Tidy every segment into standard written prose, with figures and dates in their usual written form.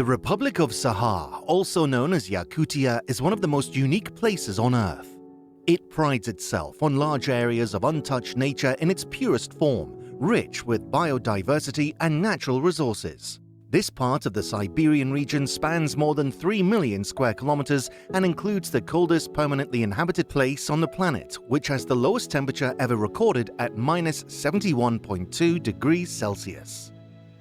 The Republic of Sakha, also known as Yakutia, is one of the most unique places on Earth. It prides itself on large areas of untouched nature in its purest form, rich with biodiversity and natural resources. This part of the Siberian region spans more than 3 million square kilometers and includes the coldest permanently inhabited place on the planet, which has the lowest temperature ever recorded at -71.2 degrees Celsius.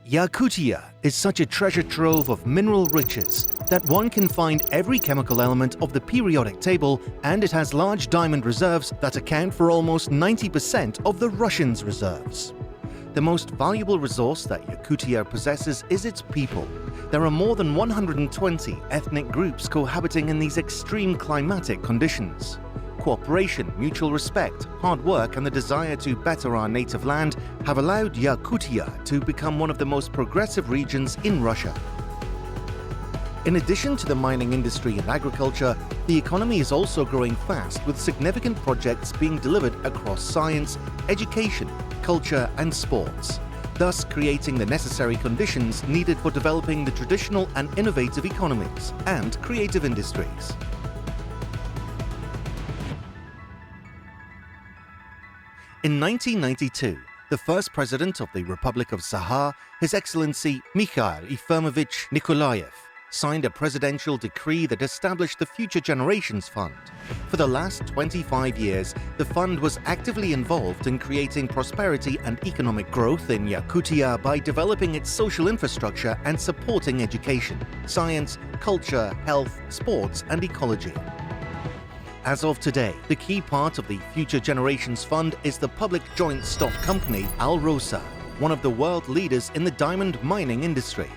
Yakutia is such a treasure trove of mineral riches that one can find every chemical element of the periodic table, and it has large diamond reserves that account for almost 90% of the Russians' reserves. The most valuable resource that Yakutia possesses is its people. There are more than 120 ethnic groups cohabiting in these extreme climatic conditions. Cooperation, mutual respect, hard work, and the desire to better our native land have allowed Yakutia to become one of the most progressive regions in Russia. In addition to the mining industry and agriculture, the economy is also growing fast, with significant projects being delivered across science, education, culture, and sports, thus creating the necessary conditions needed for developing the traditional and innovative economies and creative industries. In 1992, the first president of the Republic of Sakha, His Excellency Mikhail Efimovich Nikolaev, signed a presidential decree that established the Future Generations Fund. For the last 25 years, the fund was actively involved in creating prosperity and economic growth in Yakutia by developing its social infrastructure and supporting education, science, culture, health, sports, and ecology. As of today, the key part of the Future Generations Fund is the public joint stock company Alrosa, one of the world leaders in the diamond mining industry.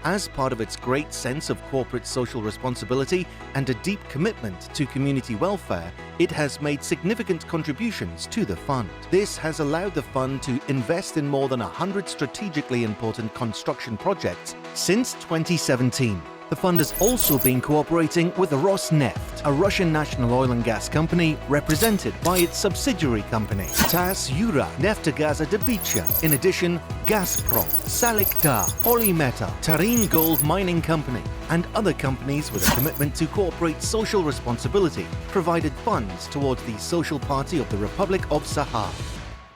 As part of its great sense of corporate social responsibility and a deep commitment to community welfare, it has made significant contributions to the fund. This has allowed the fund to invest in more than 100 strategically important construction projects since 2017. The fund has also been cooperating with Rosneft, a Russian national oil and gas company represented by its subsidiary company, TAS Yura Neftegaza Debicha. In addition, Gazprom, Saliktar, Polymetal, Tarin Gold Mining Company, and other companies with a commitment to corporate social responsibility provided funds towards the Social Party of the Republic of Sakha.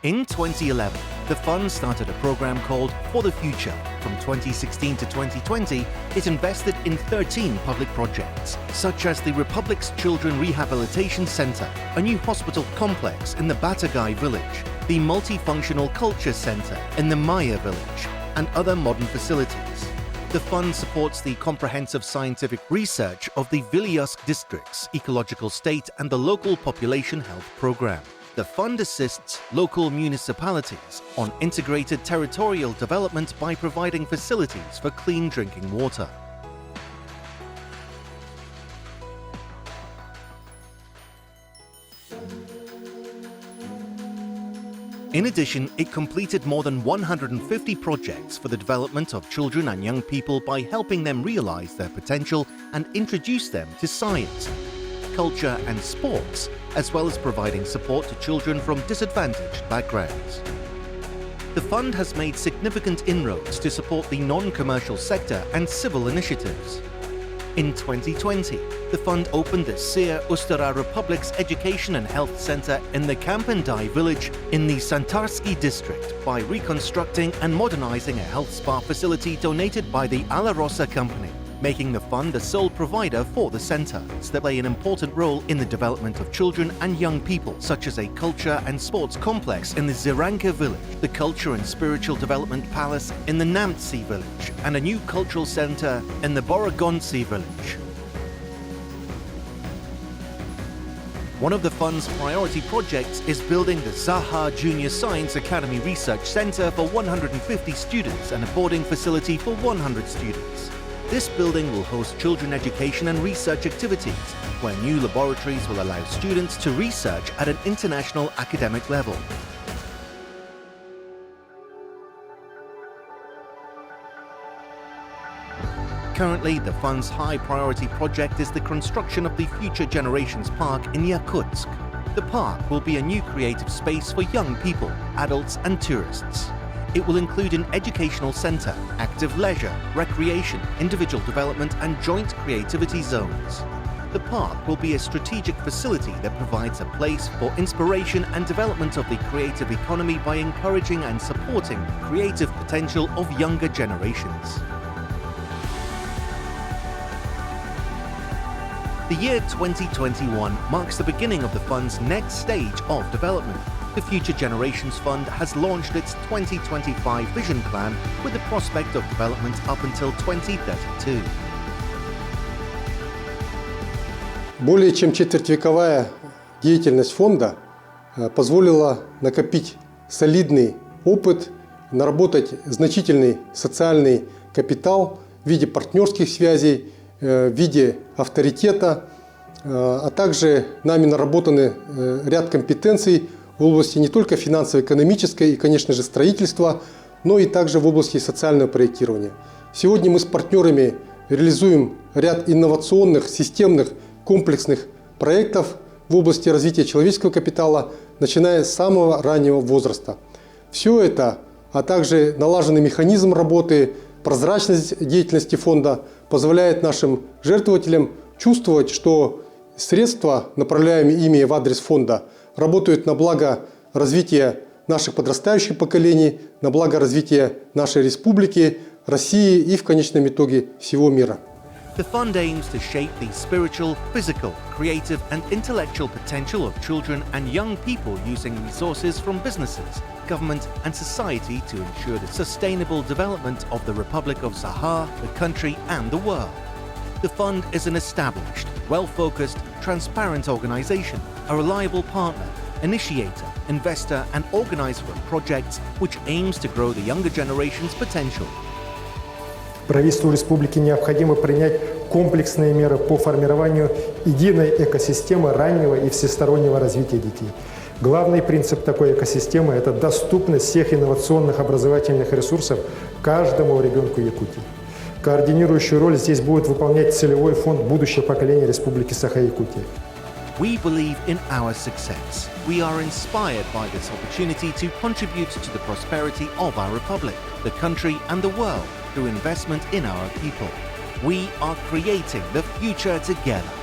In 2011, the fund started a program called For the Future. From 2016 to 2020, it invested in 13 public projects, such as the Republic's Children Rehabilitation Center, a new hospital complex in the Batagai village, the Multifunctional Culture Center in the Maya village, and other modern facilities. The fund supports the comprehensive scientific research of the Vilyask district's ecological state and the local population health program. The fund assists local municipalities on integrated territorial development by providing facilities for clean drinking water. In addition, it completed more than 150 projects for the development of children and young people by helping them realize their potential and introduce them to science, culture, and sports, as well as providing support to children from disadvantaged backgrounds. The fund has made significant inroads to support the non-commercial sector and civil initiatives. In 2020, the fund opened the Seer Ustara Republic's Education and Health Center in the Kampandai village in the Santarsky district by reconstructing and modernizing a health spa facility donated by the Alarosa company, making the fund the sole provider for the center. They play an important role in the development of children and young people, such as a culture and sports complex in the Ziranka village, the Culture and Spiritual Development Palace in the Namtsi village, and a new cultural center in the Borogonsi village. One of the fund's priority projects is building the Sakha Junior Science Academy Research Center for 150 students and a boarding facility for 100 students. This building will host children education and research activities, where new laboratories will allow students to research at an international academic level. Currently, the fund's high-priority project is the construction of the Future Generations Park in Yakutsk. The park will be a new creative space for young people, adults, and tourists. It will include an educational centre, active leisure, recreation, individual development and joint creativity zones. The park will be a strategic facility that provides a place for inspiration and development of the creative economy by encouraging and supporting creative potential of younger generations. The year 2021 marks the beginning of the fund's next stage of development. The Future Generations Fund has launched its 2025 Vision Plan with the prospect of development up until 2032. Более чем четвертьвековая деятельность фонда позволила накопить солидный опыт, наработать значительный социальный капитал в виде партнерских связей, в виде авторитета, а также нами наработаны ряд компетенций в области не только финансово-экономической и, конечно же, строительства, но и также в области социального проектирования. Сегодня мы с партнерами реализуем ряд инновационных, системных, комплексных проектов в области развития человеческого капитала, начиная с самого раннего возраста. Все это, а также налаженный механизм работы, прозрачность деятельности фонда позволяет нашим жертвователям чувствовать, что средства, направляемые ими в адрес фонда, работают на благо развития наших подрастающих поколений, на благо развития нашей республики, России и в конечном итоге всего мира. The fund aims to shape the spiritual, physical, creative and intellectual potential of children and young people using resources from businesses, government and society to ensure the sustainable development of the Republic of Sakha, the country and the world. The fund is an established, well-focused, transparent organization, a reliable partner, initiator, investor and organizer of projects which aims to grow the younger generation's potential. Правительству республики необходимо принять комплексные меры по формированию единой экосистемы раннего и всестороннего развития детей. Главный принцип такой экосистемы – это доступность всех инновационных образовательных ресурсов каждому ребенку Якутии. Координирующую роль здесь будет выполнять целевой фонд «Будущее поколение Республики Саха-Якутия». We believe in our success. We are inspired by this opportunity to contribute to the prosperity of our republic, the country and the world through investment in our people. We are creating the future together.